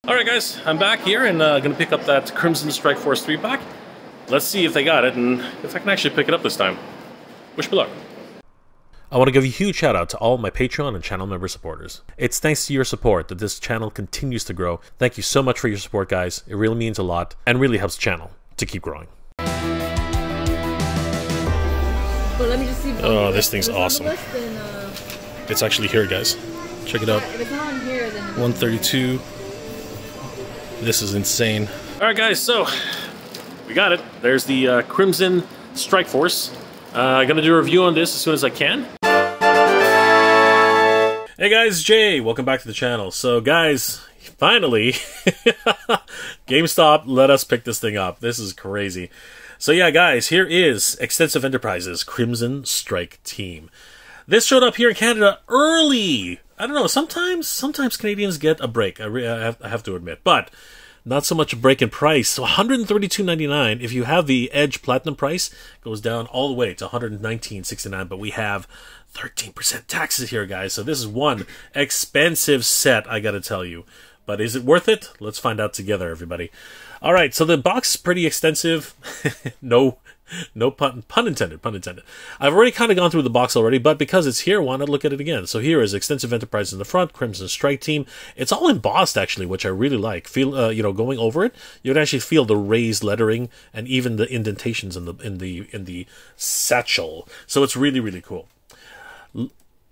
Alright guys, I'm back here and gonna pick up that Crimson Strike Force 3-pack. Let's see if they got it and if I can actually pick it up this time. Wish me luck. I want to give a huge shout out to all my Patreon and channel member supporters. It's thanks to your support that this channel continues to grow. Thank you so much for your support, guys. It really means a lot and really helps the channel to keep growing. But let me just see. Oh, this thing's awesome. Then, it's actually here, guys. Check it out. if it's not on here, then 132. This is insane. Alright guys, so we got it. There's the Crimson Strike Force. Gonna do a review on this as soon as I can. Hey guys, Jay, welcome back to the channel. So guys, finally, GameStop let us pick this thing up. This is crazy. So yeah guys, here is Extensive Enterprises Crimson Strike Team. This showed up here in Canada early. I don't know, sometimes Canadians get a break, I have to admit, but not so much a break in price. So $132.99, if you have the Edge Platinum price, goes down all the way to $119.69, but we have 13% taxes here, guys, so this is one expensive set, I gotta tell you. But is it worth it? Let's find out together, everybody. Alright, so the box is pretty extensive. No pun intended, pun intended. I've already kind of gone through the box already, but because it's here, why not look at it again? So here is Extensive Enterprises in the front, Crimson Strike Team. It's all embossed, actually, which I really like. Feel, you know, going over it, you can actually feel the raised lettering and even the indentations in the satchel. So it's really, really cool.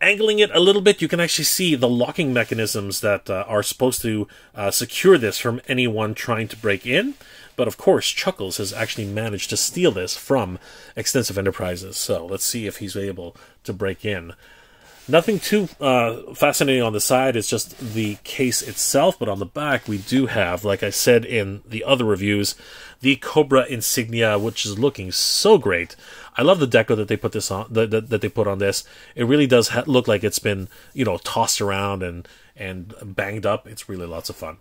Angling it a little bit, you can actually see the locking mechanisms that are supposed to secure this from anyone trying to break in. But of course, Chuckles has actually managed to steal this from Extensive Enterprises. So let's see if he's able to break in. Nothing too fascinating on the side, it's just the case itself. But on the back, we do have, like I said in the other reviews, the Cobra insignia, which is looking so great. I love the deco that they put this on. That they put on this. It really does look like it's been, you know, tossed around and banged up. It's really lots of fun.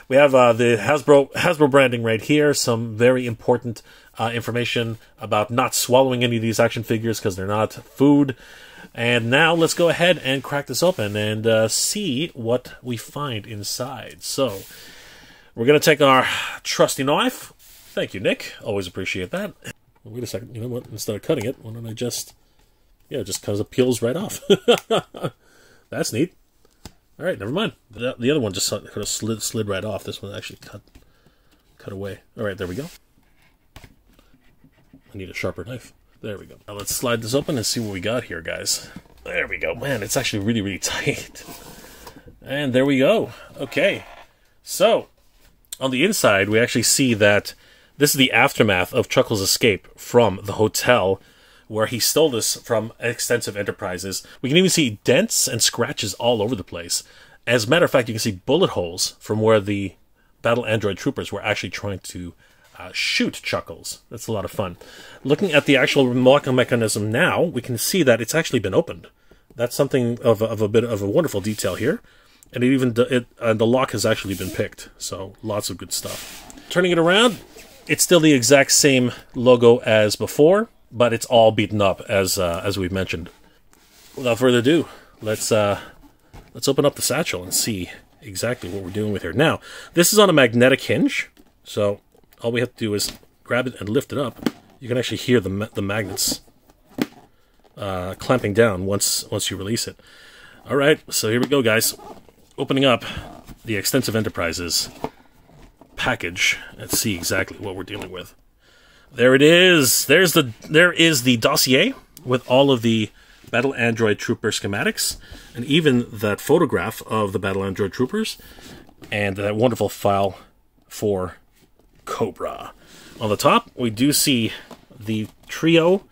We have the Hasbro branding right here. Some very important information about not swallowing any of these action figures because they're not food. And now let's go ahead and crack this open and see what we find inside. So we're going to take our trusty knife. Thank you, Nick. Always appreciate that. Wait a second. You know what? Instead of cutting it, why don't I just... Yeah, it just kind of peels right off. That's neat. All right, never mind. The other one just kind of slid right off. This one actually cut away. All right, there we go. I need a sharper knife. There we go. Now let's slide this open and see what we got here, guys. There we go. Man, it's actually really, really tight. And there we go. Okay. So, on the inside, we actually see that this is the aftermath of Chuckles' escape from the hotel where he stole this from Extensive Enterprises. We can even see dents and scratches all over the place. As a matter of fact, you can see bullet holes from where the Battle Android troopers were actually trying to shoot Chuckles. That's a lot of fun. Looking at the actual locking mechanism now, we can see that it's actually been opened. That's something of a bit of a wonderful detail here. And the lock has actually been picked. So lots of good stuff. Turning it around, it's still the exact same logo as before, but it's all beaten up as we've mentioned. Without further ado, let's open up the satchel and see exactly what we're dealing with here. Now, this is on a magnetic hinge, so all we have to do is grab it and lift it up. You can actually hear the magnets clamping down once you release it. All right, so here we go, guys. Opening up the Extensive Enterprises package. Let's see exactly what we're dealing with. There it is. There is the dossier with all of the Battle Android Trooper schematics, and even that photograph of the Battle Android Troopers, and that wonderful file for Cobra. On the top, we do see the trio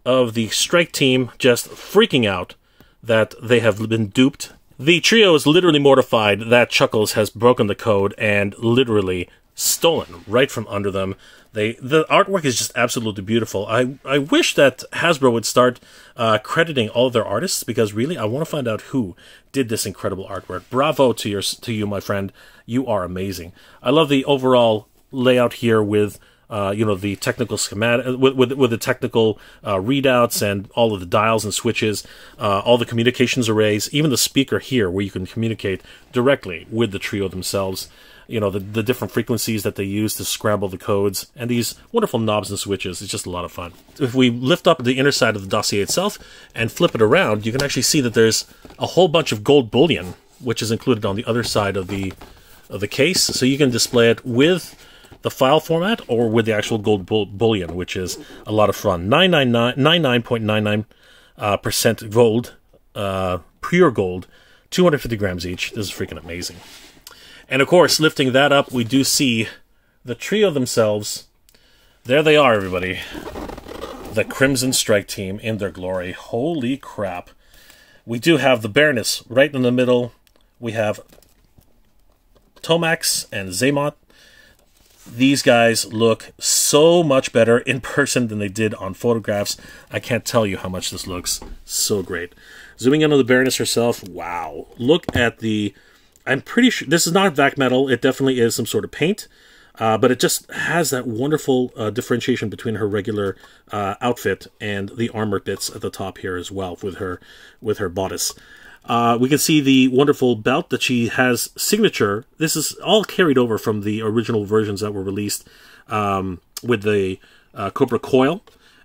of the Strike Team just freaking out that they have been duped. The trio is literally mortified that Chuckles has broken the code and literally stolen right from under them. The artwork is just absolutely beautiful. I wish that Hasbro would start crediting all of their artists, because really I want to find out who did this incredible artwork. Bravo to you, my friend. You are amazing. I love the overall layout here with you know, the technical schematic with the technical readouts and all of the dials and switches, all the communications arrays, even the speaker here where you can communicate directly with the trio themselves. you know, the different frequencies that they use to scramble the codes, and these wonderful knobs and switches. It's just a lot of fun. If we lift up the inner side of the dossier itself and flip it around, you can actually see that there's a whole bunch of gold bullion, which is included on the other side of the case, so you can display it with the file format or with the actual gold bullion, which is a lot of fun. 99.99% gold, pure gold, 250 grams each. This is freaking amazing. And of course, lifting that up, we do see the trio themselves. There they are, everybody. The Crimson Strike team in their glory. Holy crap. We do have the Baroness right in the middle. We have Tomax and Xamot. These guys look so much better in person than they did on photographs. I can't tell you how much this looks so great. Zooming in on the Baroness herself, wow. Look at the... I'm pretty sure... This is not vac metal. It definitely is some sort of paint. But it just has that wonderful differentiation between her regular outfit and the armor bits at the top here as well with her bodice. We can see the wonderful belt that she has signature. This is all carried over from the original versions that were released with the Cobra Coil.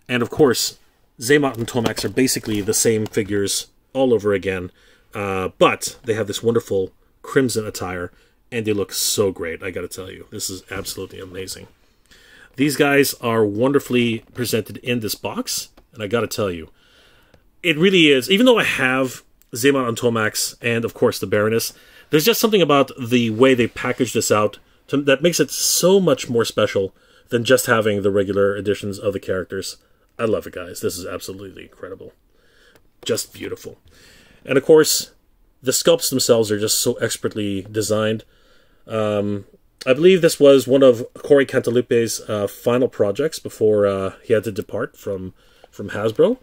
And of course, Xamot and Tomax are basically the same figures all over again. But they have this wonderful crimson attire, and they look so great, I gotta tell you. This is absolutely amazing. These guys are wonderfully presented in this box, and I gotta tell you, it really is, even though I have Xamot and Tomax, and of course the Baroness, there's just something about the way they package this out that makes it so much more special than just having the regular editions of the characters. I love it, guys. This is absolutely incredible. Just beautiful. And of course, the sculpts themselves are just so expertly designed. I believe this was one of Corey Cantalupe's final projects before he had to depart from Hasbro.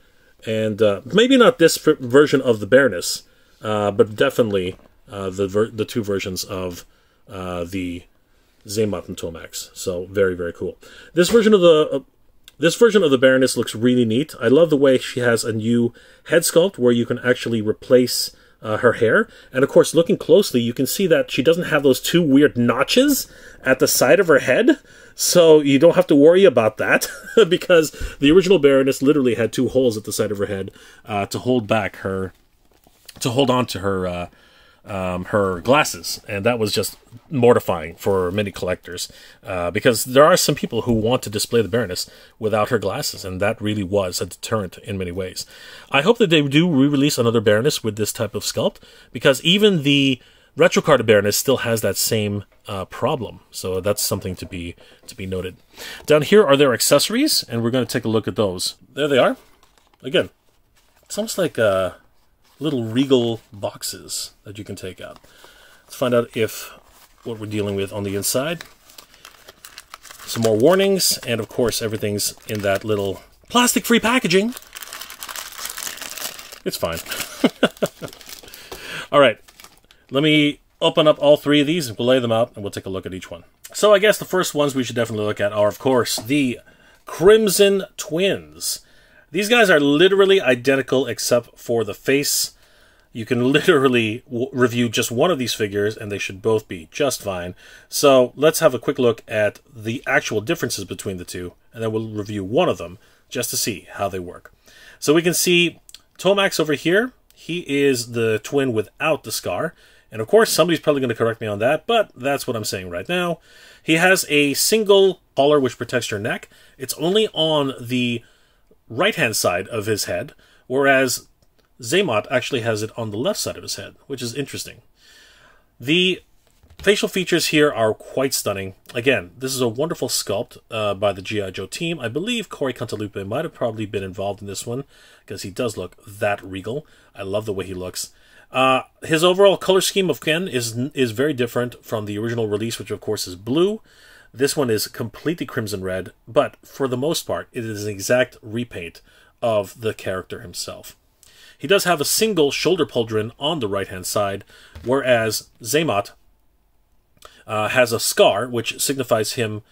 And maybe not this version of the Baroness, but definitely the two versions of the Xamot and Tomax. So very, very cool. This version of the Baroness looks really neat. I love the way she has a new head sculpt where you can actually replace her hair. And of course, looking closely, you can see that she doesn't have those two weird notches at the side of her head. So you don't have to worry about that because the original Baroness literally had two holes at the side of her head to hold on to her glasses, and that was just mortifying for many collectors because there are some people who want to display the Baroness without her glasses, and that really was a deterrent in many ways. I hope that they do re-release another Baroness with this type of sculpt, because even the retro card Baroness still has that same problem, so that's something to be noted. Down here are their accessories, and we're going to take a look at those. There they are. Again, it's almost like little regal boxes that you can take out. Let's find out what we're dealing with on the inside. Some more warnings, and of course everything's in that little plastic-free packaging. It's fine. All right, let me open up all three of these and we'll lay them out and we'll take a look at each one. So I guess the first ones we should definitely look at are, of course, the Crimson Twins. These guys are literally identical except for the face. You can literally review just one of these figures and they should both be just fine. So let's have a quick look at the actual differences between the two, and then we'll review one of them just to see how they work. So we can see Tomax over here. He is the twin without the scar. And of course, somebody's probably going to correct me on that, but that's what I'm saying right now. He has a single collar which protects your neck. It's only on the right-hand side of his head, whereas Xamot actually has it on the left side of his head, which is interesting. The facial features here are quite stunning. Again, this is a wonderful sculpt by the G.I. Joe team. I believe Corey Cantalupe might have probably been involved in this one, because he does look that regal. I love the way he looks. His overall color scheme of Ken is very different from the original release, which of course is blue. This one is completely crimson red, but for the most part, it is an exact repaint of the character himself. He does have a single shoulder pauldron on the right-hand side, whereas Xamot has a scar, which signifies him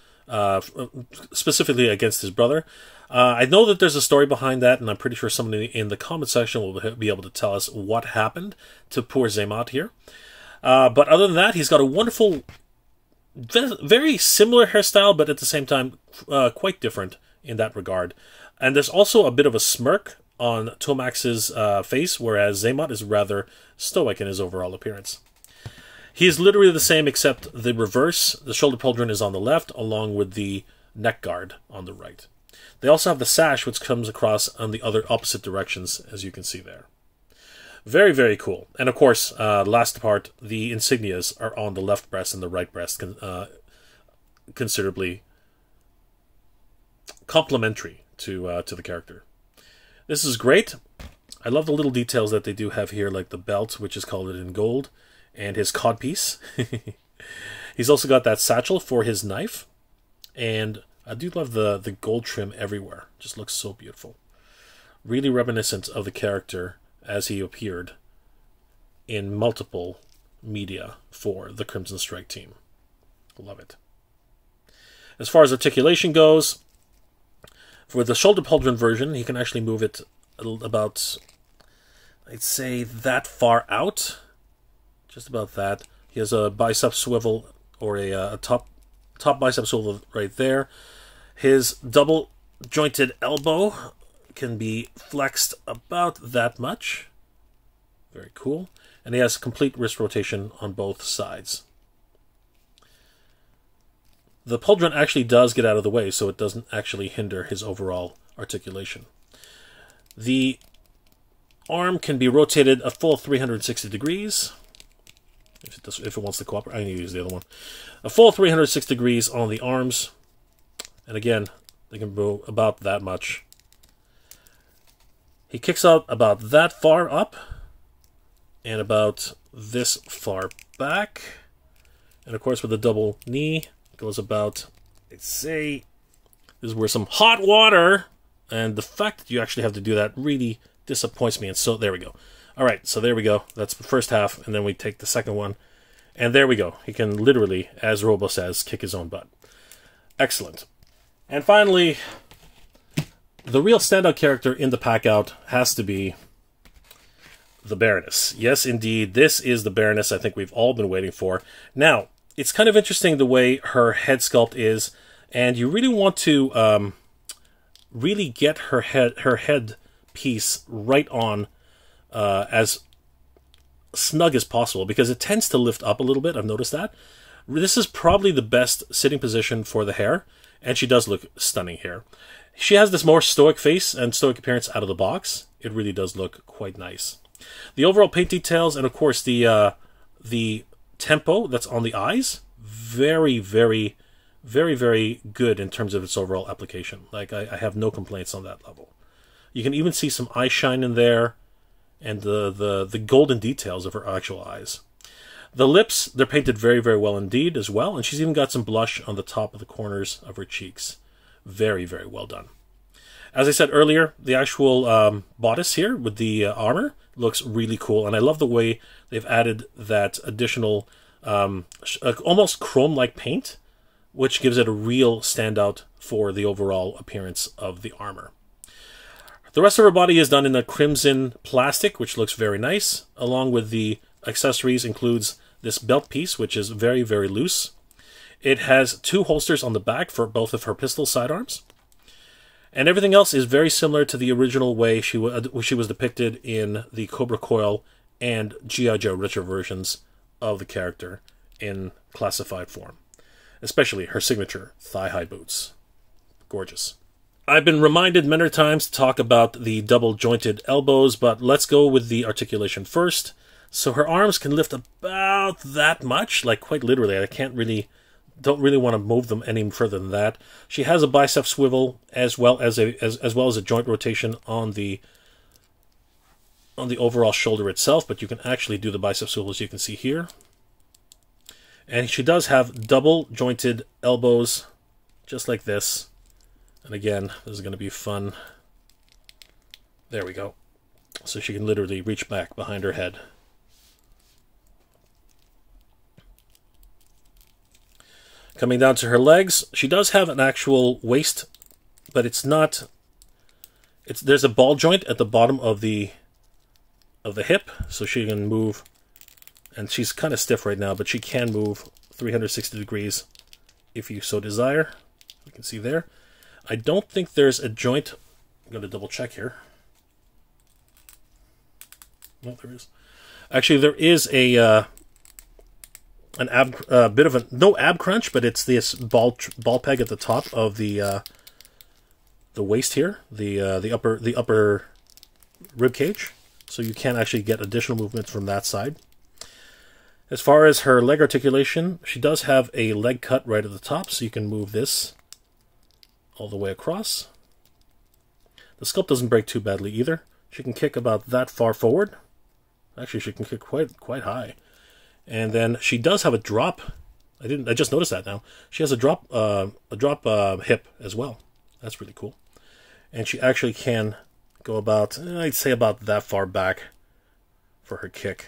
specifically against his brother. I know that there's a story behind that, and I'm pretty sure somebody in the comment section will be able to tell us what happened to poor Xamot here. But other than that, he's got a wonderful very similar hairstyle, but at the same time quite different in that regard. And there's also a bit of a smirk on Tomax's face, whereas Xamot is rather stoic in his overall appearance. He is literally the same, except the reverse. The shoulder pauldron is on the left, along with the neck guard on the right. They also have the sash, which comes across on the other opposite directions, as you can see there. Very, very cool. And of course, last part, the insignias are on the left breast and the right breast, considerably complementary to the character. This is great. I love the little details that they do have here, like the belt, which is colored in gold, and his codpiece. He's also got that satchel for his knife, and I do love the gold trim everywhere. Just looks so beautiful. Really reminiscent of the character as he appeared in multiple media for the Crimson Strike team. Love it. As far as articulation goes, for the shoulder pauldron version, he can actually move it about, I'd say, that far out. Just about that. He has a bicep swivel, or a top bicep swivel right there. His double jointed elbow can be flexed about that much. Very cool. And he has complete wrist rotation on both sides. The pauldron actually does get out of the way, so it doesn't actually hinder his overall articulation. The arm can be rotated a full 360 degrees. If it wants to cooperate, I'm going to use the other one. A full 360 degrees on the arms. And again, they can go about that much. He kicks out about that far up. And about this far back. And of course, with the double knee, it goes about, I'd say, this is where some hot water. And the fact that you actually have to do that really disappoints me. And so, there we go. Alright, so there we go. That's the first half, and then we take the second one. And there we go. He can literally, as Robo says, kick his own butt. Excellent. And finally, the real standout character in the pack-out has to be the Baroness. Yes, indeed, this is the Baroness I think we've all been waiting for. Now, it's kind of interesting the way her head sculpt is, and you really want to really get her head piece right on as snug as possible, because it tends to lift up a little bit. I've noticed that. This is probably the best sitting position for the hair, and she does look stunning here. She has this more stoic face and stoic appearance out of the box. It really does look quite nice. The overall paint details, and of course the tempo that's on the eyes, very, very, very, very good in terms of its overall application. Like, I have no complaints on that level. You can even see some eye shine in there, and the golden details of her actual eyes. The lips, they're painted very, very well indeed as well, and she's even got some blush on the top of the corners of her cheeks. Very, very well done. As I said earlier, the actual bodice here with the armor looks really cool, and I love the way they've added that additional almost chrome-like paint, which gives it a real standout for the overall appearance of the armor. The rest of her body is done in a crimson plastic, which looks very nice, along with the accessories includes this belt piece, which is very, very loose. It has 2 holsters on the back for both of her pistol sidearms. And everything else is very similar to the original way she was depicted in the Cobra Coil and G.I. Joe retro versions of the character in classified form. Especially her signature thigh-high boots. Gorgeous. I've been reminded many times to talk about the double-jointed elbows, but let's go with the articulation first. So her arms can lift about that much, like quite literally. I don't really want to move them any further than that. She has a bicep swivel as well as a joint rotation on the overall shoulder itself, but you can actually do the bicep swivel as you can see here. And she does have double-jointed elbows, just like this. And again, this is going to be fun. There we go. So she can literally reach back behind her head. Coming down to her legs, she does have an actual waist, but it's not... there's a ball joint at the bottom of the hip, so she can move. And she's kind of stiff right now, but she can move 360 degrees if you so desire. You can see there. I don't think there's a joint. I'm going to double check here. No, there is. Actually, there is a bit of a no ab crunch, but it's this ball peg at the top of the waist here, the upper rib cage, so you can actually get additional movement from that side. As far as her leg articulation, she does have a leg cut right at the top, so you can move this all the way across. The sculpt doesn't break too badly either. She can kick about that far forward. Actually, she can kick quite high. And then she does have a drop. I just noticed that now. She has a drop hip as well. That's really cool. And she actually can go about, I'd say about that far back for her kick.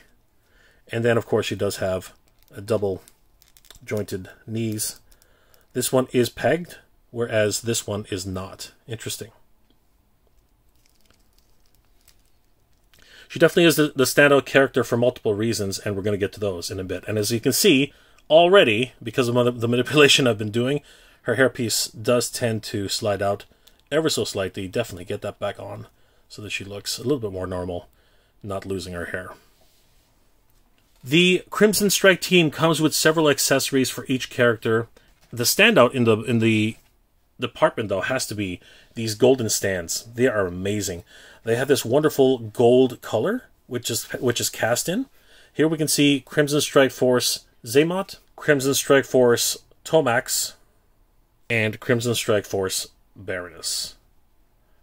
And then, of course, she does have a double jointed knees. This one is pegged, whereas this one is not. Interesting. She definitely is the standout character for multiple reasons, and we're going to get to those in a bit. And as you can see, already, because of the manipulation I've been doing, her hairpiece does tend to slide out ever so slightly. Definitely get that back on so that she looks a little bit more normal, not losing her hair. The Crimson Strike team comes with several accessories for each character. The standout in the department, though, has to be these golden stands. They are amazing. They have this wonderful gold color, which is cast in. Here we can see Crimson Strike Force Xamot, Crimson Strike Force Tomax, and Crimson Strike Force Baroness.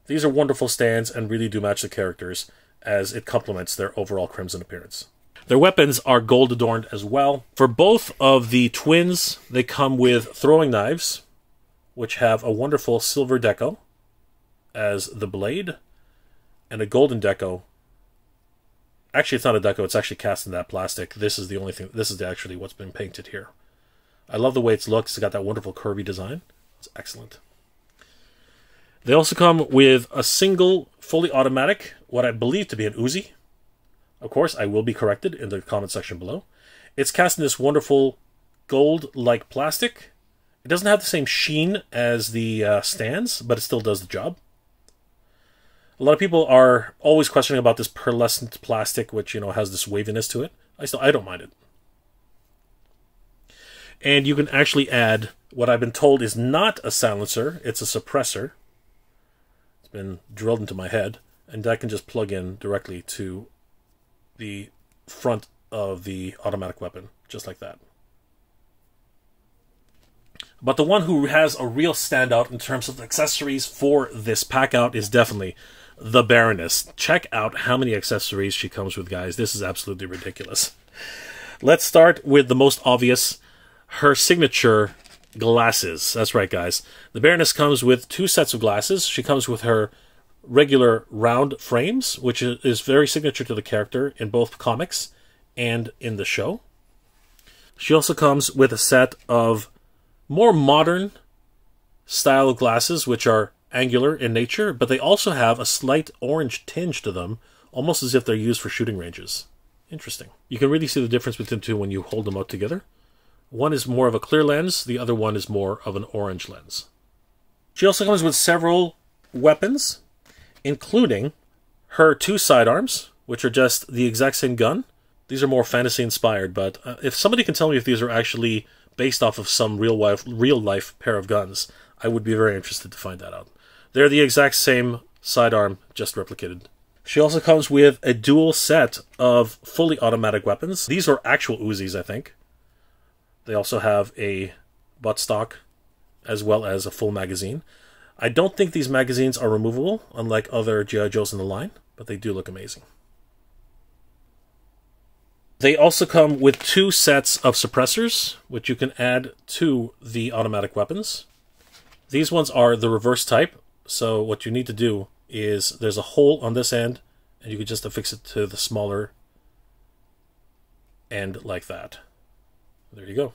These are wonderful stands and really do match the characters, as it complements their overall crimson appearance. Their weapons are gold adorned as well. For both of the twins, they come with throwing knives, which have a wonderful silver deco as the blade, and a golden deco. Actually, it's not a deco, it's actually cast in that plastic. This is the only thing, this is actually what's been painted here. I love the way it looks. It's got that wonderful curvy design. It's excellent. They also come with a single, fully automatic, what I believe to be an Uzi. Of course, I will be corrected in the comment section below. It's cast in this wonderful gold-like plastic. It doesn't have the same sheen as the stands, but it still does the job. A lot of people are always questioning about this pearlescent plastic, which, you know, has this waviness to it. I don't mind it. And you can actually add what I've been told is not a silencer, it's a suppressor. It's been drilled into my head, and that can just plug in directly to the front of the automatic weapon, just like that. But the one who has a real standout in terms of accessories for this pack out is definitely the Baroness. Check out how many accessories she comes with, guys. This is absolutely ridiculous. Let's start with the most obvious, her signature glasses. That's right, guys. The Baroness comes with 2 sets of glasses. She comes with her regular round frames, which is very signature to the character in both comics and in the show. She also comes with a set of more modern style of glasses, which are angular in nature, but they also have a slight orange tinge to them, almost as if they're used for shooting ranges. Interesting. You can really see the difference between the two when you hold them out together. One is more of a clear lens, the other one is more of an orange lens. She also comes with several weapons, including her 2 sidearms, which are just the exact same gun. These are more fantasy inspired, but if somebody can tell me if these are actually based off of some real life pair of guns, I would be very interested to find that out. They're the exact same sidearm, just replicated. She also comes with a dual set of fully automatic weapons. These are actual Uzis, I think. They also have a buttstock as well as a full magazine. I don't think these magazines are removable, unlike other G.I. Joes in the line, but they do look amazing. They also come with 2 sets of suppressors, which you can add to the automatic weapons. These ones are the reverse type, so what you need to do is there's a hole on this end, and you can just affix it to the smaller end like that. There you go.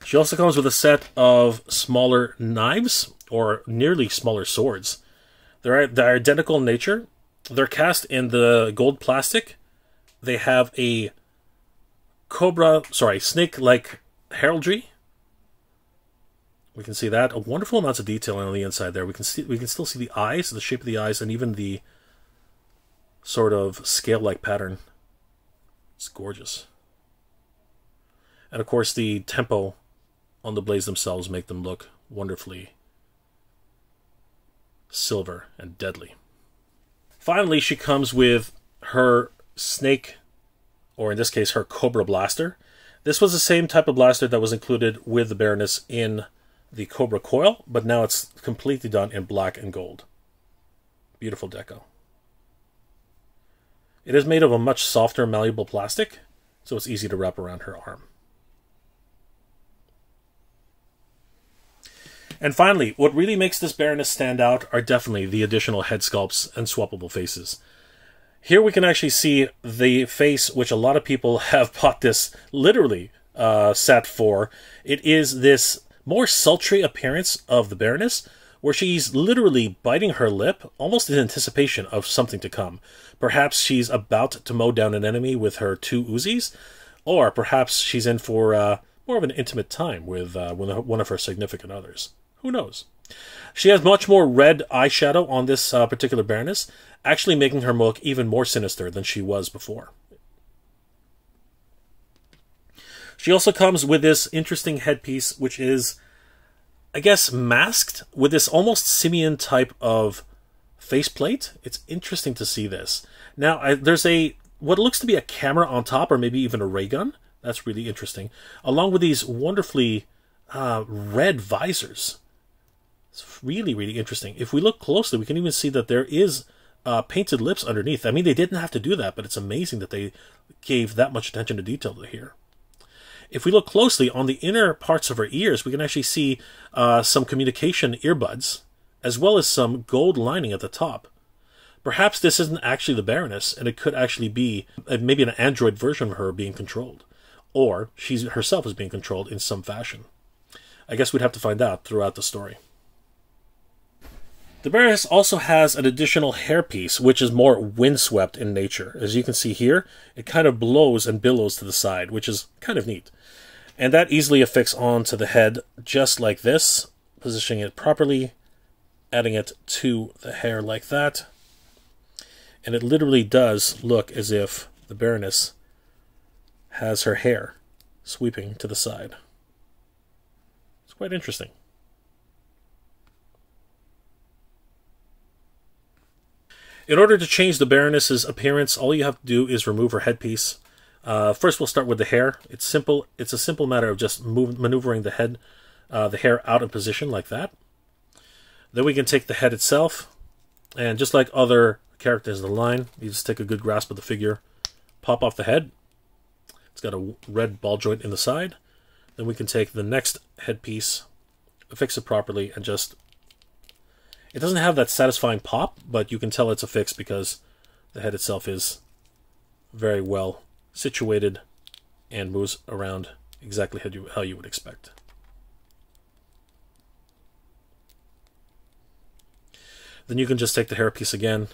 She also comes with a set of smaller knives, or nearly smaller swords. They're identical in nature. They're cast in the gold plastic. They have a snake-like heraldry. We can see that. A wonderful amounts of detail on the inside there. We can still see the eyes, the shape of the eyes, and even the sort of scale-like pattern. It's gorgeous. And of course the tempo on the blades themselves make them look wonderfully silver and deadly. Finally, she comes with her snake, or in this case her Cobra blaster. This was the same type of blaster that was included with the Baroness in the Cobra coil, but now it's completely done in black and gold. Beautiful deco. It is made of a much softer, malleable plastic, so it's easy to wrap around her arm. And finally, what really makes this Baroness stand out are definitely the additional head sculpts and swappable faces. Here we can actually see the face which a lot of people have bought this literally set for. It is this more sultry appearance of the Baroness, where she's literally biting her lip, almost in anticipation of something to come. Perhaps she's about to mow down an enemy with her 2 Uzis, or perhaps she's in for more of an intimate time with one of her significant others. Who knows? She has much more red eyeshadow on this particular Baroness, actually making her look even more sinister than she was before. She also comes with this interesting headpiece, which is, I guess, masked with this almost simian type of faceplate. It's interesting to see this. Now, there's what looks to be a camera on top, or maybe even a ray gun. That's really interesting. Along with these wonderfully red visors. It's really, really interesting. If we look closely, we can even see that there is painted lips underneath. I mean, they didn't have to do that, but it's amazing that they gave that much attention to detail to here. If we look closely on the inner parts of her ears, we can actually see some communication earbuds, as well as some gold lining at the top. Perhaps this isn't actually the Baroness, and it could actually be maybe an android version of her being controlled. Or she herself is being controlled in some fashion. I guess we'd have to find out throughout the story. The Baroness also has an additional hairpiece, which is more windswept in nature. As you can see here, it kind of blows and billows to the side, which is kind of neat. And that easily affixes onto the head, just like this, positioning it properly, adding it to the hair like that. And it literally does look as if the Baroness has her hair sweeping to the side. It's quite interesting. In order to change the Baroness's appearance, all you have to do is remove her headpiece. First, we'll start with the hair. It's simple. It's a simple matter of just maneuvering the hair out of position like that. Then we can take the head itself, and just like other characters in the line, you just take a good grasp of the figure, pop off the head. It's got a red ball joint in the side. Then we can take the next headpiece, affix it properly, and just... It doesn't have that satisfying pop, but you can tell it's affixed because the head itself is very well situated and moves around exactly how you would expect. Then you can just take the hairpiece again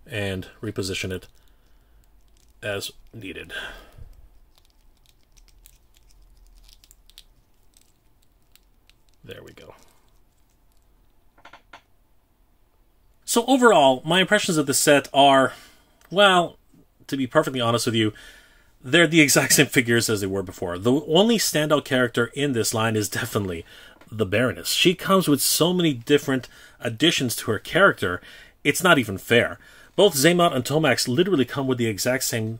and reposition it as needed. There we go. So overall, my impressions of the set are, well, to be perfectly honest with you, they're the exact same figures as they were before. The only standout character in this line is definitely the Baroness. She comes with so many different additions to her character, it's not even fair. Both Xamot and Tomax literally come with the exact same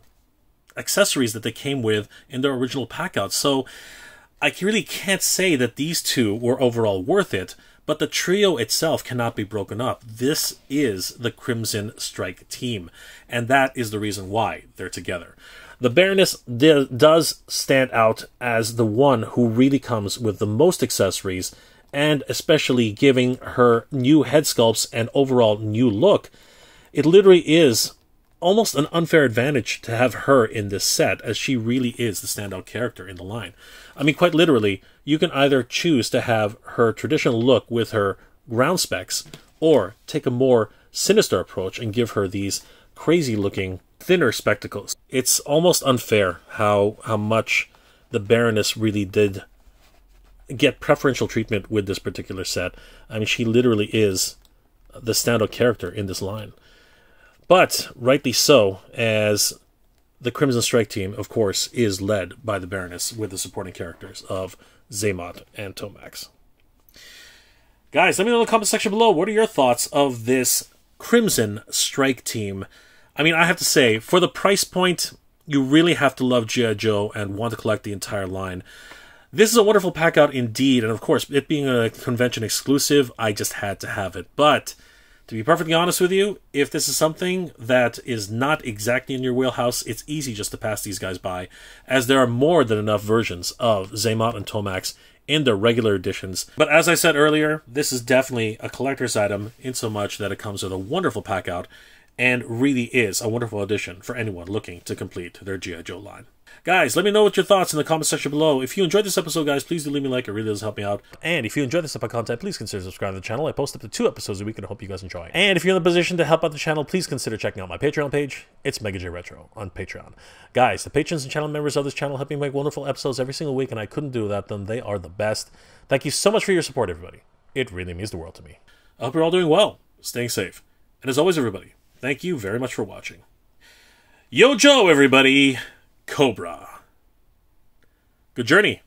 accessories that they came with in their original pack-out, so I really can't say that these two were overall worth it. But the trio itself cannot be broken up. This is the Crimson Strike team, and that is the reason why they're together. The Baroness does stand out as the one who really comes with the most accessories, and especially giving her new head sculpts and overall new look. It literally is almost an unfair advantage to have her in this set, as she really is the standout character in the line. I mean, quite literally, you can either choose to have her traditional look with her ground specs, or take a more sinister approach and give her these crazy-looking thinner spectacles. It's almost unfair how much the Baroness really did get preferential treatment with this particular set. I mean, she literally is the standout character in this line. But, rightly so, as the Crimson Strike team, of course, is led by the Baroness with the supporting characters of Xamot and Tomax. Guys, let me know in the comment section below, what are your thoughts of this Crimson Strike team? I mean, I have to say, for the price point, you really have to love G.I. Joe and want to collect the entire line. This is a wonderful pack out indeed, and of course, it being a convention exclusive, I just had to have it. But, to be perfectly honest with you, if this is something that is not exactly in your wheelhouse, it's easy just to pass these guys by, as there are more than enough versions of Xamot and Tomax in their regular editions. But as I said earlier, this is definitely a collector's item, in so much that it comes with a wonderful pack out, and really is a wonderful addition for anyone looking to complete their G.I. Joe line. Guys, let me know what your thoughts in the comment section below. If you enjoyed this episode, guys, please do leave me a like. It really does help me out. And if you enjoy this type of content, please consider subscribing to the channel. I post up to 2 episodes a week, and I hope you guys enjoy. And if you're in the position to help out the channel, please consider checking out my Patreon page. It's Mega J Retro on Patreon. Guys, the patrons and channel members of this channel help me make wonderful episodes every single week, and I couldn't do without them. They are the best. Thank you so much for your support, everybody. It really means the world to me. I hope you're all doing well, staying safe. And as always, everybody, thank you very much for watching. Yo, Joe, everybody. Cobra. Good journey.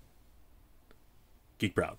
Geek proud.